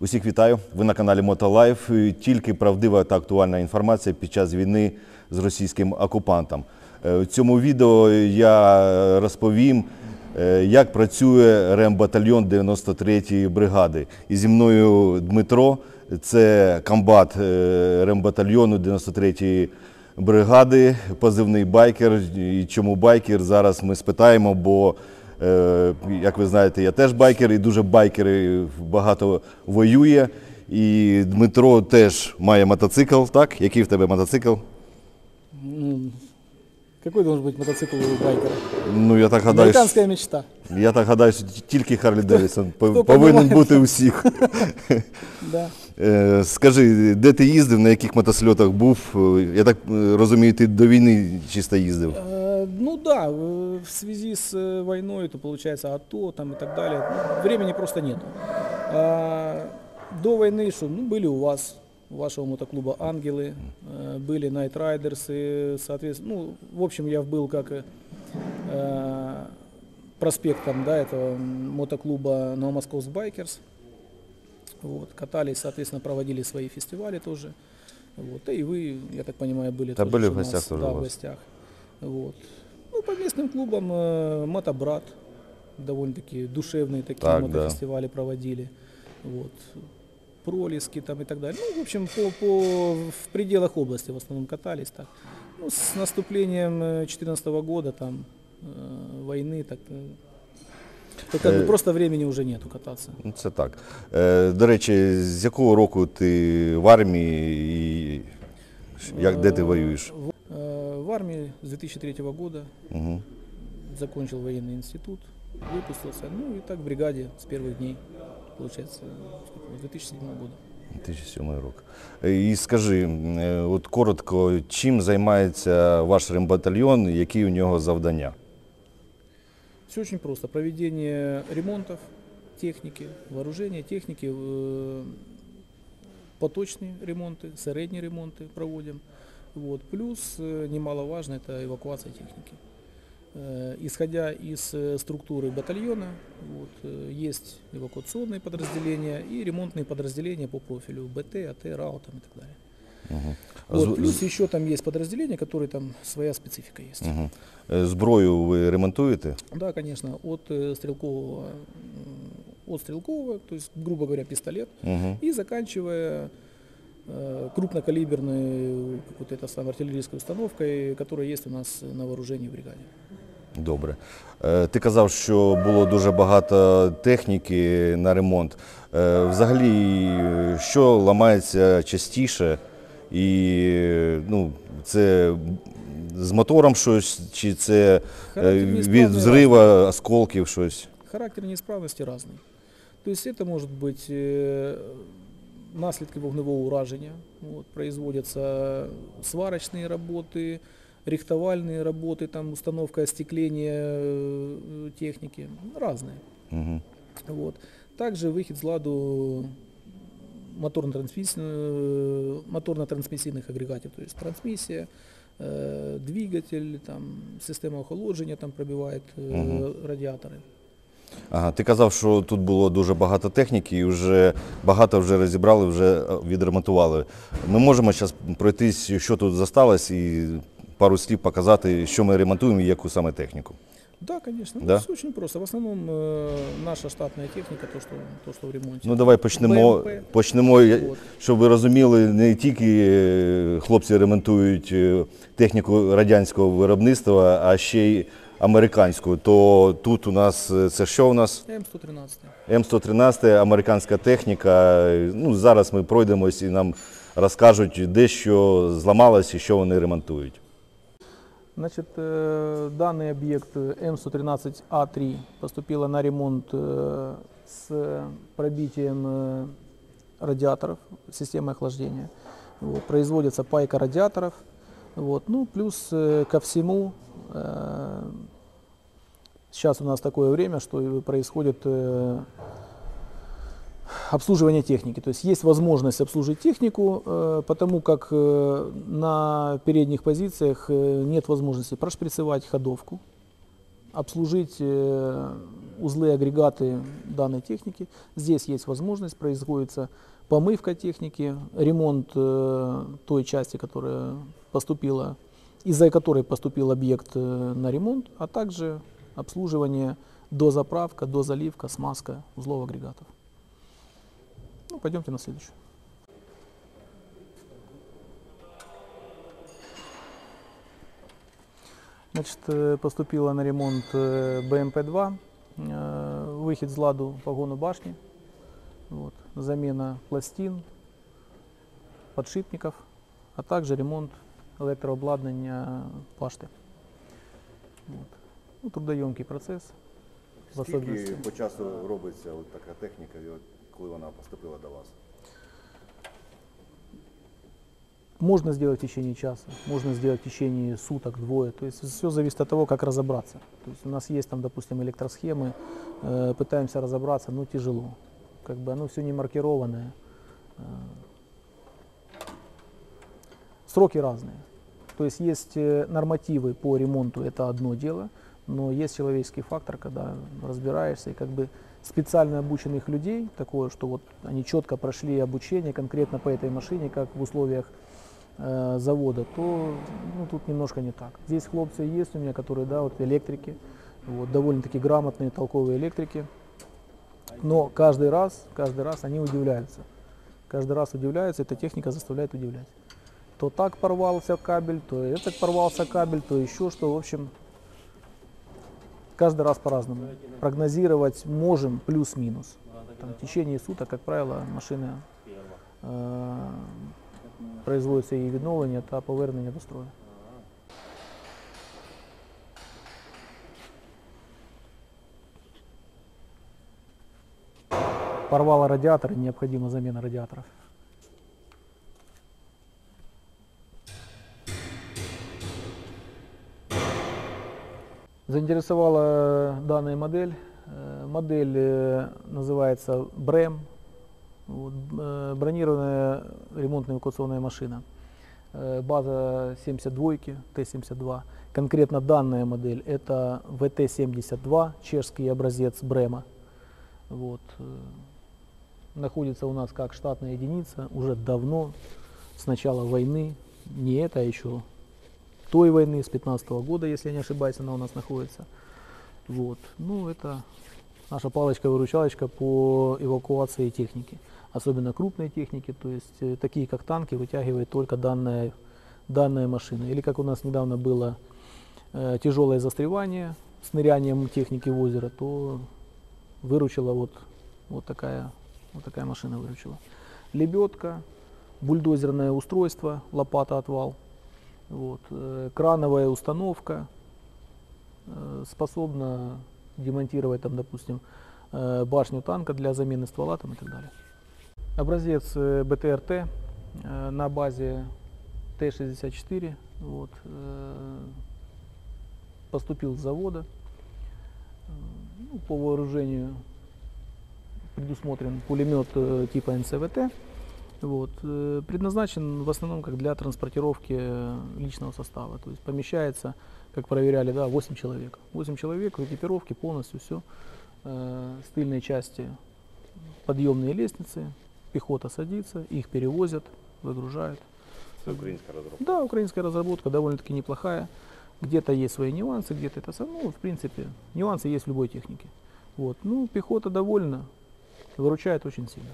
Усіх вітаю! Ви на каналі Мотолайф. Тільки правдива та актуальна інформація під час війни з російським окупантом. У цьому відео я розповім, як працює рембатальйон 93-ї бригади. І зі мною Дмитро, це комбат рембатальйону 93-ї бригади, позивний байкер. І чому байкер, зараз ми спитаємо, бо як ви знаєте, я теж байкер, і дуже байкери багато воює. І Дмитро теж має мотоцикл, так? Який в тебе мотоцикл? Какой должен быть мотоцикл у байкера? Ну, я так гадаю, Американська мечта. Я так гадаю, що тільки Харлі Девідсон повинен бути у всіх. Да. Скажи, де ти їздив, на яких мотосльотах був? Я так розумію, ти до війни чисто їздив. Ну да, в связи с войной, то получается АТО там и так далее, времени просто нету. До войны, что, были у вас, у вашего мотоклуба «Ангелы», были Night Riders, и, соответственно, в общем, я был как проспектом, да, этого мотоклуба Новомосковск Байкерс. Вот, катались, соответственно, проводили свои фестивали тоже. Вот, и вы, я так понимаю, были Да, тоже были у в гостях нас, тоже да, у в вас. гостях. Вот. Ну, по местным клубам «Мотобрат», довольно-таки душевные такие Так, мотофестивали проводили. Вот. «Пролески» там и так далее. Ну, в общем, в пределах области в основном катались так. Ну, с наступлением 2014 года, там, войны, так, то как бы просто времени уже нету кататься. Це так. До речі, з якого року ти в армії і де ти воюєш? В армии с 2003 года закончил военный институт, выпустился, ну и так в бригаде с первых дней, получается, с 2007 года. 2007 рік. І скажи, от коротко, чим займається ваш рембатальйон, які у нього завдання? Все очень просто. Проведение ремонтов техники, вооружения техники, поточные ремонты, средние ремонты проводим. Вот. Плюс, немаловажно, это эвакуация техники. Исходя из структуры батальона, вот, есть эвакуационные подразделения и ремонтные подразделения по профилю БТ, АТ, РАО там, и так далее. Вот, плюс еще там есть подразделения, которые там своя специфика есть. Зброю ви ремонтуєте? Да, конечно, от стрелкового, то есть, грубо говоря, пистолет, и заканчивая крупнокалиберной какой-то артиллерийской установкой, которая есть у нас на вооружении в бригаде. Добре. Ти казав, що було дуже багато техніки на ремонт. Взагалі, що ламається частіше? І, це з мотором щось, чи це від взриву, осколків щось? Характер неисправности разный. То есть это может быть наслідки вогневого ураження, вот, производятся сварочные работы, рихтовальные работы, там, установка остекления техники, разные. Вот. Также выход с ладу моторно-трансмиссийных агрегатов, то есть трансмиссия, двигатель, там, система охолодження там пробивает радіатори. Ага, ти казав, що тут було дуже багато техніки і вже багато вже розібрали, вже відремонтували. Ми можемо зараз пройтись, що тут залишилось, і пару слів показати, що ми ремонтуємо і яку саме техніку? Да, конечно. Да? Все очень просто. В основном наша штатная техника, то, что в ремонте. Ну, давай почнемо, щоб ви розуміли, не тільки хлопці ремонтують техніку радянського виробництва, а ще й американську. То тут у нас, це що у нас? М113. М113, американська техніка. Ну, зараз ми пройдемось і нам розкажуть, де що зламалось і що вони ремонтують. Значит, данный объект М113А3 поступила на ремонт с пробитием радиаторов, системы охлаждения. Вот, производится пайка радиаторов. Вот, ну, плюс ко всему, сейчас у нас такое время, что происходит обслуживание техники. То есть есть возможность обслужить технику, потому как на передних позициях нет возможности прошприцевать ходовку. обслужить узлы, агрегаты данной техники. Здесь есть возможность, производится помывка техники, ремонт той части, которая поступила, из-за которой поступил объект на ремонт, а также обслуживание, дозаправка, дозаливка, смазка узлов агрегатов. Ну, пойдемте на следующую. Значит, поступила на ремонт БМП-2, выход з ладу погону башни, вот, замена пластин, подшипников, а также ремонт электрообладнання башти. Вот. Ну, трудоемкий процес. В особенности. Скільки по часу робиться от така техніка, і от коли вона поступила до вас? Можно сделать в течение часа, можно сделать в течение суток, двое. То есть все зависит от того, как разобраться. То есть у нас есть там, допустим, электросхемы, пытаемся разобраться, но тяжело. Как бы оно все не маркированное. Сроки разные. То есть есть нормативы по ремонту, это одно дело, но есть человеческий фактор, когда разбираешься, и как бы специально обученных людей, такое, что вот они четко прошли обучение конкретно по этой машине, как в условиях завода, то ну, тут немножко не так. Здесь хлопцы есть у меня, которые, да, вот электрики, вот, довольно-таки грамотные, толковые электрики, но каждый раз они удивляются. Каждый раз удивляются, эта техника заставляет удивлять. То так порвался кабель, то этот порвался кабель, то еще что, в общем, каждый раз по-разному. Прогнозировать можем плюс-минус. В течение суток, как правило, машина производиться її відновлення та повернення до строю. Порвало радиатор, необходима замена радиаторов. Заинтересовала данная модель. Модель называется BREM. Вот, бронированная ремонтно-эвакуационная машина. База 72, Т-72. Конкретно данная модель это ВТ-72, чешский образец Брема. Вот. Находится у нас как штатная единица уже давно, с начала войны. Не это, а еще той войны, с 15-го года, если я не ошибаюсь, она у нас находится. Вот. Ну, это наша палочка-выручалочка по эвакуации техники. Особенно крупной техники, то есть такие как танки, вытягивает только данная машина. Или как у нас недавно было тяжелое застревание с нырянием техники в озеро, то выручила вот такая машина выручила. Лебедка, бульдозерное устройство, лопата-отвал, вот, крановая установка, способна демонтировать там, допустим, башню танка для замены ствола там, и так далее. Образец БТРТ на базе Т-64 вот, поступил с завода. Ну, по вооружению предусмотрен пулемет типа НСВТ. Вот, предназначен в основном как для транспортировки личного состава. То есть помещается, как проверяли, да, 8 человек. 8 человек в экипировке полностью все. С тыльной части подъемные лестницы. Пехота садится, их перевозят, выгружают. Это украинская разработка? Да, украинская разработка довольно-таки неплохая. Где-то есть свои нюансы, где-то это сам. Ну, в принципе, нюансы есть в любой технике. Вот. Ну, пехота довольна, выручает очень сильно.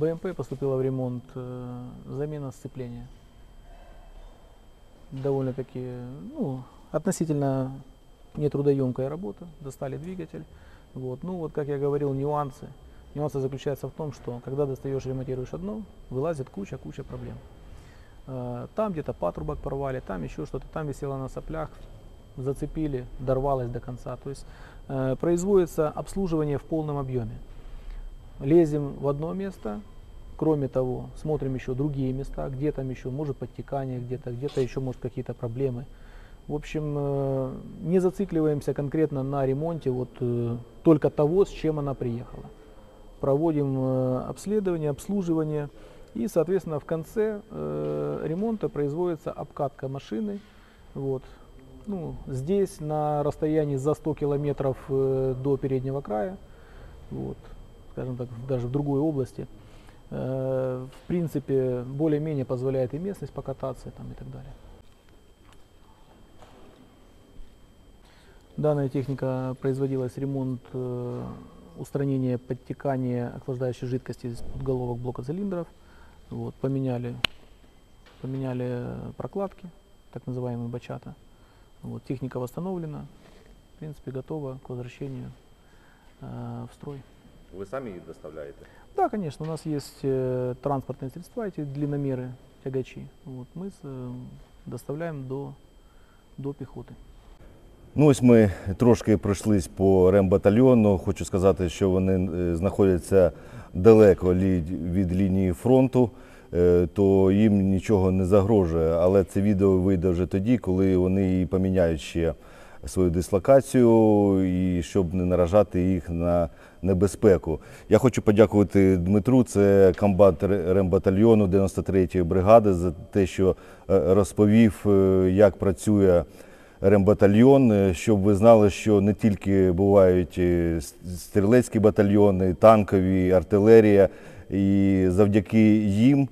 БМП поступила в ремонт замена сцепления. Довольно-таки, ну, относительно нетрудоемкая работа. Достали двигатель. Вот. Ну вот, как я говорил, нюансы. Нюансы заключаются в том, что когда достаешь, ремонтируешь одно, вылазит куча проблем. Там где-то патрубок порвали, там еще что-то, там висело на соплях, зацепили, дорвалось до конца. То есть производится обслуживание в полном объеме. Лезем в одно место, кроме того, смотрим еще другие места, где там еще может подтекание, где-то еще может какие-то проблемы. В общем, не зацикливаемся конкретно на ремонте только того, с чем она приехала. Проводим обследование, обслуживание и, соответственно, в конце ремонта производится обкатка машины. Вот. Ну, здесь на расстоянии за 100 километров до переднего края, вот, скажем так, даже в другой области. В принципе, более-менее позволяет и местность покататься там, и так далее. Данная техника производилась ремонт, устранение подтекания охлаждающей жидкости из подголовок блока цилиндров. Вот, поменяли прокладки, так называемые бачата. Вот, техника восстановлена, в принципе, готова к возвращению в строй. Ви самі її доставляєте? Да, конечно, у нас есть транспортные средства, эти длинномеры, тягачи. Вот, мы доставляем до пехоты. Ну, ось ми трошки пройшлись по рембатальйону. Хочу сказати, що вони знаходяться далеко від лінії фронту, то їм нічого не загрожує. Але це відео вийде вже тоді, коли вони поміняють ще свою дислокацію, і щоб не наражати їх на небезпеку. Я хочу подякувати Дмитру, це комбат рембатальйону 93-ї бригади, за те, що розповів, як працює рембатальйон, щоб ви знали, що не тільки бувають стрілецькі батальйони, танкові, артилерія, і завдяки їм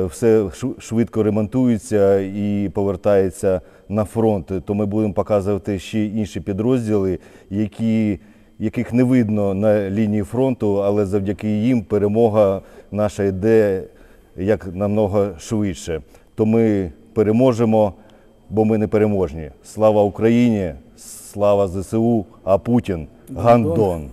все швидко ремонтується і повертається на фронт. То ми будемо показувати ще інші підрозділи, яких не видно на лінії фронту, але завдяки їм перемога наша йде як намного швидше. То ми переможемо, бо ми непереможні. Слава Україні, слава ЗСУ, а Путін – гандон.